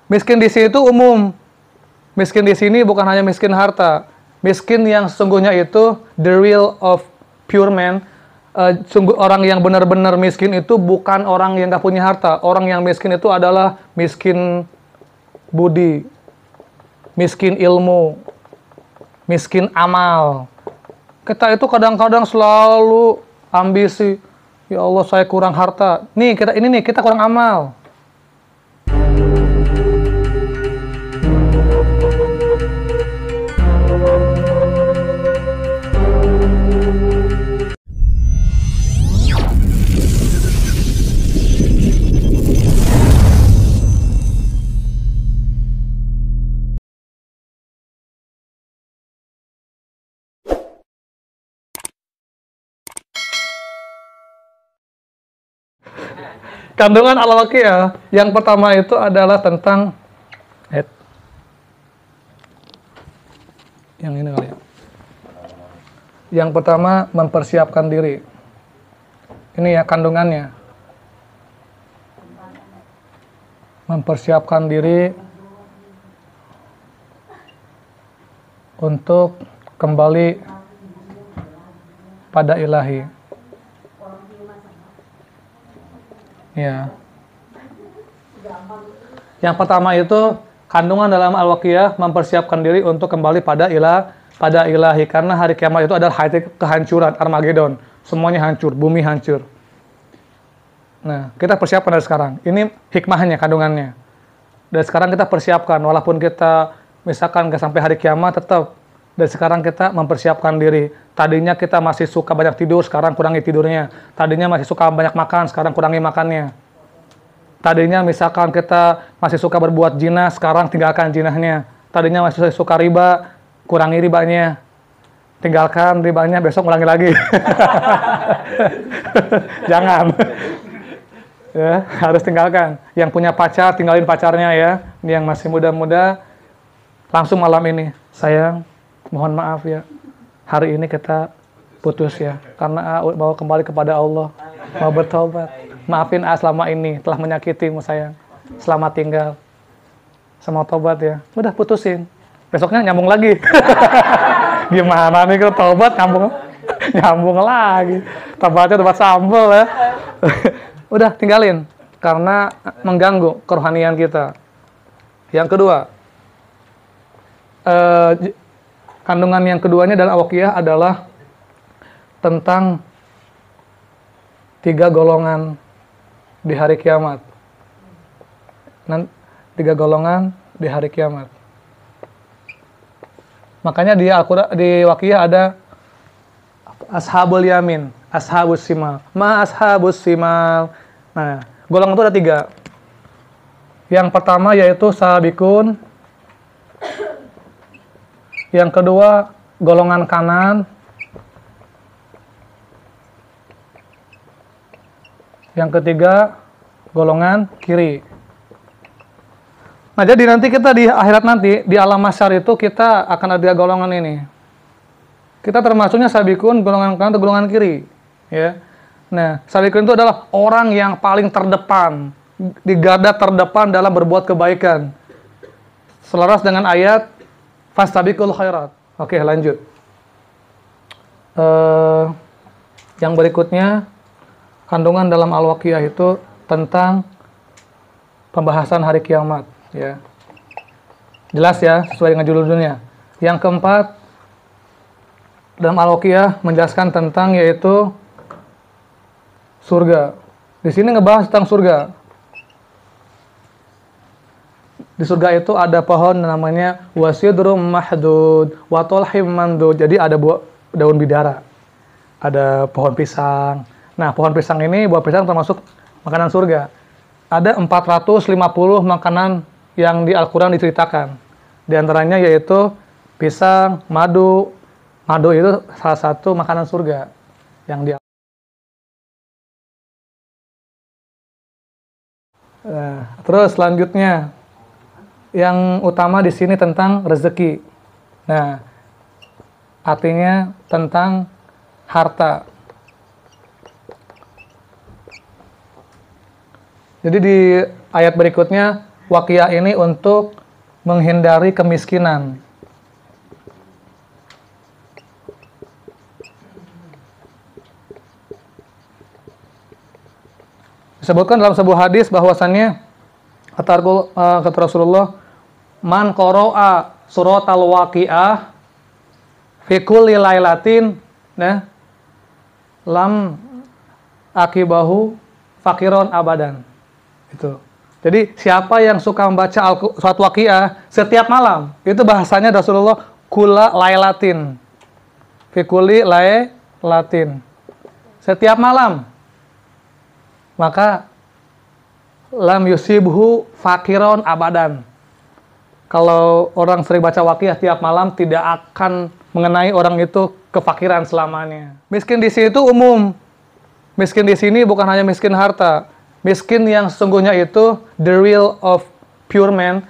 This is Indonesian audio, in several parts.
Miskin di sini itu umum. Miskin di sini bukan hanya miskin harta. Miskin yang sesungguhnya itu the real of pure man. Sungguh orang yang benar-benar miskin itu bukan orang yang gak punya harta. Orang yang miskin itu adalah miskin budi, miskin ilmu, miskin amal. Kita itu kadang-kadang selalu ambisi. Ya Allah, saya kurang harta. Kita kurang amal. Kandungan al-waqiah yang pertama itu adalah tentang yang ini kali ya. Yang pertama, mempersiapkan diri. Ini ya kandungannya. Mempersiapkan diri untuk kembali pada ilahi. Ya. Yang pertama itu kandungan dalam al-waqiah mempersiapkan diri untuk kembali pada ilahi, karena hari kiamat itu adalah hari kehancuran, Armageddon. Semuanya hancur, bumi hancur. Nah, kita persiapkan dari sekarang. Ini hikmahnya, kandungannya. Dari sekarang kita persiapkan, walaupun kita misalkan nggak sampai hari kiamat, tetap dari sekarang kita mempersiapkan diri. Tadinya kita masih suka banyak tidur, sekarang kurangi tidurnya. Tadinya masih suka banyak makan, sekarang kurangi makannya. Tadinya misalkan kita masih suka berbuat zina, sekarang tinggalkan zinahnya. Tadinya masih suka riba, kurangi ribanya. Tinggalkan ribanya, besok ulangi lagi. Jangan. Ya, harus tinggalkan. Yang punya pacar, tinggalin pacarnya ya. Yang masih muda-muda, langsung malam ini. Sayang, mohon maaf ya. Hari ini kita putus ya. Karena mau kembali kepada Allah. Mau bertobat. Maafin selama ini telah menyakitimu sayang. Selamat tinggal. Sama tobat ya. Udah putusin. Besoknya nyambung lagi. Gimana nih kalau tobat nyambung lagi. Tobatnya tobat sambel ya. Udah tinggalin. Karena mengganggu kerohanian kita. Yang kedua. Kandungan yang keduanya dalam al-waqiah adalah tentang 3 golongan di hari kiamat. 3 golongan di hari kiamat. Makanya di Al-Quran, di waqiah ada ashabul yamin, ashabus simal. Ma ashabus simal. Nah, golongan itu ada 3. Yang pertama yaitu sabiqun. Yang kedua, golongan kanan. Yang ketiga, golongan kiri. Nah, jadi nanti kita di akhirat nanti, di alam mahsyar itu kita akan ada golongan ini. Kita termasuknya sabiqun, golongan kanan atau golongan kiri. Ya. Nah, sabiqun itu adalah orang yang paling terdepan, di garda terdepan dalam berbuat kebaikan. Selaras dengan ayat fastabiqul khairat. Oke, lanjut. Yang berikutnya, kandungan dalam al-waqiah itu tentang pembahasan hari kiamat. Ya. Jelas ya, sesuai dengan judulnya. Yang keempat, dalam al-waqiah menjelaskan tentang yaitu surga. Di sini ngebahas tentang surga. Di surga itu ada pohon namanya wasidrum mahdud, watolhim mandud. Jadi ada daun bidara, ada pohon pisang. Nah, pohon pisang ini, buah pisang termasuk makanan surga. Ada 450 makanan yang di Al-Quran diceritakan. Di antaranya yaitu pisang, madu. Madu itu salah satu makanan surga yang di. Terus selanjutnya, yang utama di sini tentang rezeki. Nah, artinya tentang harta. Jadi di ayat berikutnya Waqiah ini untuk menghindari kemiskinan. Disebutkan dalam sebuah hadis bahwasannya kata Rasulullah, man qara'a suratal waqiah fi kulli lailatin lam akibahu fakiron abadan. Itu. Jadi siapa yang suka membaca surat waqiah setiap malam, itu bahasanya Rasulullah kula lailatin. Fi kulli lailatin. Setiap malam. Maka lam yusibhu fakiron abadan. Kalau orang sering baca waqiah tiap malam tidak akan mengenai orang itu kefakiran selamanya. Miskin di sini itu umum. Miskin di sini bukan hanya miskin harta. Miskin yang sesungguhnya itu the real of pure man.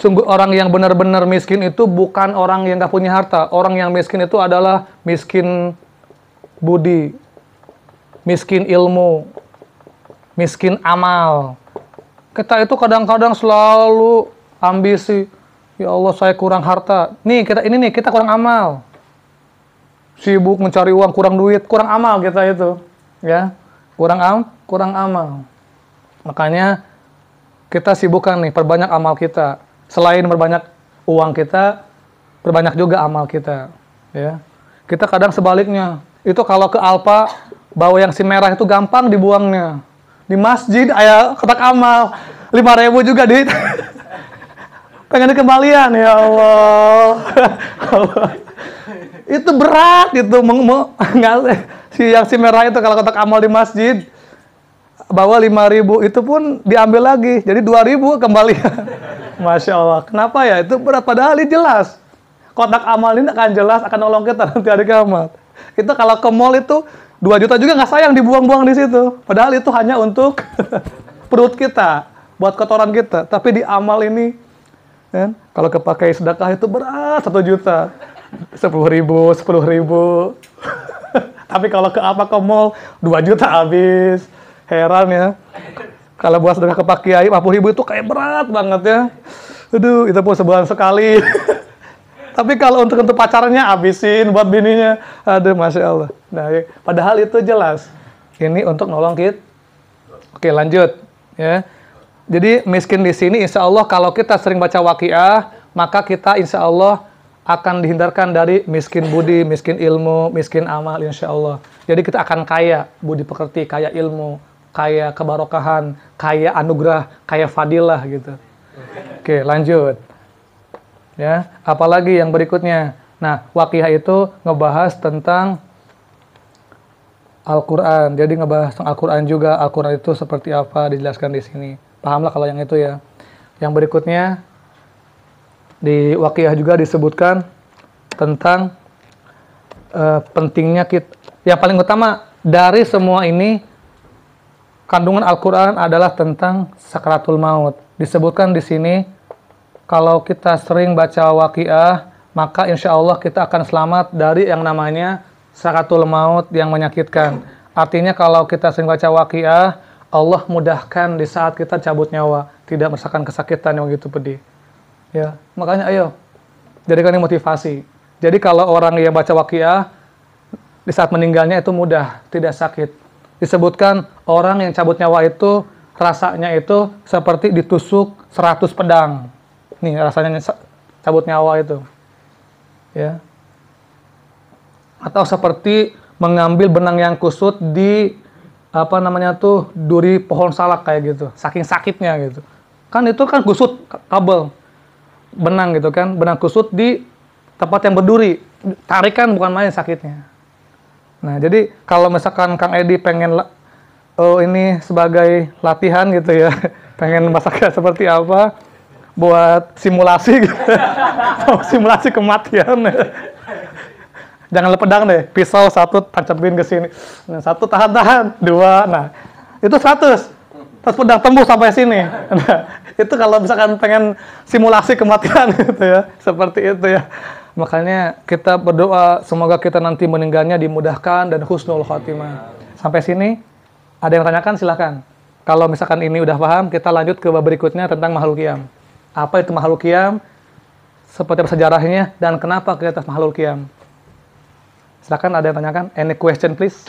Sungguh orang yang benar-benar miskin itu bukan orang yang gak punya harta. Orang yang miskin itu adalah miskin budi, miskin ilmu, miskin amal. Kita itu kadang-kadang selalu ambisi, ya Allah saya kurang harta. Kita kurang amal. Sibuk mencari uang, kurang duit, kurang amal kita itu. Ya, kurang amal. Makanya kita sibukkan nih, perbanyak amal kita. Selain berbanyak uang kita, perbanyak juga amal kita. Ya, kita kadang sebaliknya. Itu kalau ke Alfa, bawa yang si merah itu gampang dibuangnya. Di masjid ayah kotak amal 5.000 juga di pengen kembalian, ya Allah. Itu berat itu si merah itu kalau kotak amal di masjid bawa 5.000 itu pun diambil lagi jadi 2.000 kembalian. Masya Allah. Kenapa ya? Itu berat, padahal ini jelas kotak amal ini akan jelas akan nolong kita nanti hari kiamat. Itu kalau ke mall itu 2 juta juga nggak sayang dibuang-buang di situ. Padahal itu hanya untuk perut kita, buat kotoran kita. Tapi di amal ini, kan, kalau kepakai sedekah itu berat 1 juta, 10.000, 10.000. Tapi kalau ke mall 2 juta habis. Heran ya. Kalau buat sedekah ke Pak Kiai 50.000 itu kayak berat banget ya. Aduh, itu pun sebulan sekali. Tapi kalau untuk pacarnya habisin buat bininya, aduh Masya Allah. Nah, padahal itu jelas. Ini untuk nolong kita. Oke, lanjut. Ya. Jadi miskin di sini insya Allah kalau kita sering baca waqiah, maka kita insya Allah akan dihindarkan dari miskin budi, miskin ilmu, miskin amal insya Allah. Jadi kita akan kaya budi pekerti, kaya ilmu, kaya kebarokahan, kaya anugerah, kaya fadilah gitu. Oke, lanjut. Ya, apalagi yang berikutnya. Nah, waqiah itu ngebahas tentang Al-Quran. Jadi ngebahas tentang Al-Quran juga. Al-Quran itu seperti apa dijelaskan di sini. Pahamlah kalau yang itu ya. Yang berikutnya di waqiah juga disebutkan tentang pentingnya kita. Yang paling utama dari semua ini kandungan Al-Quran adalah tentang sakaratul maut. Disebutkan di sini. Kalau kita sering baca waqiah, maka insya Allah kita akan selamat dari yang namanya sakaratul maut yang menyakitkan. Artinya kalau kita sering baca waqiah, Allah mudahkan di saat kita cabut nyawa, tidak merasakan kesakitan yang begitu pedih. Ya, makanya ayo jadikan ini motivasi. Jadi kalau orang yang baca waqiah di saat meninggalnya itu mudah, tidak sakit. Disebutkan orang yang cabut nyawa itu rasanya itu seperti ditusuk 100 pedang. Nih rasanya cabut nyawa itu. Ya. Atau seperti mengambil benang yang kusut di duri pohon salak kayak gitu. Saking sakitnya gitu. Kan itu kan kusut kabel benang gitu kan, benang kusut di tempat yang berduri. Tarikan bukan main sakitnya. Nah, jadi kalau misalkan Kang Edi pengen ini sebagai latihan gitu ya, pengen masaknya seperti apa? Buat simulasi gitu. Simulasi kematian. Jangan lepedang deh, pisau 1 tancapin ke sini. Nah, 1 tahan-tahan, 2. Nah, itu 100. Terus pedang tembus sampai sini. Nah, itu kalau misalkan pengen simulasi kematian gitu ya, seperti itu ya. Makanya kita berdoa semoga kita nanti meninggalnya dimudahkan dan husnul khotimah. Sampai sini ada yang tanyakan silahkan. Kalau misalkan ini udah paham, kita lanjut ke bab berikutnya tentang makhluk qiyam. Apa itu makhluk qiyam? Seperti apa sejarahnya dan kenapa kita atas makhluk qiyam? Silakan ada yang tanyakan. Any question please?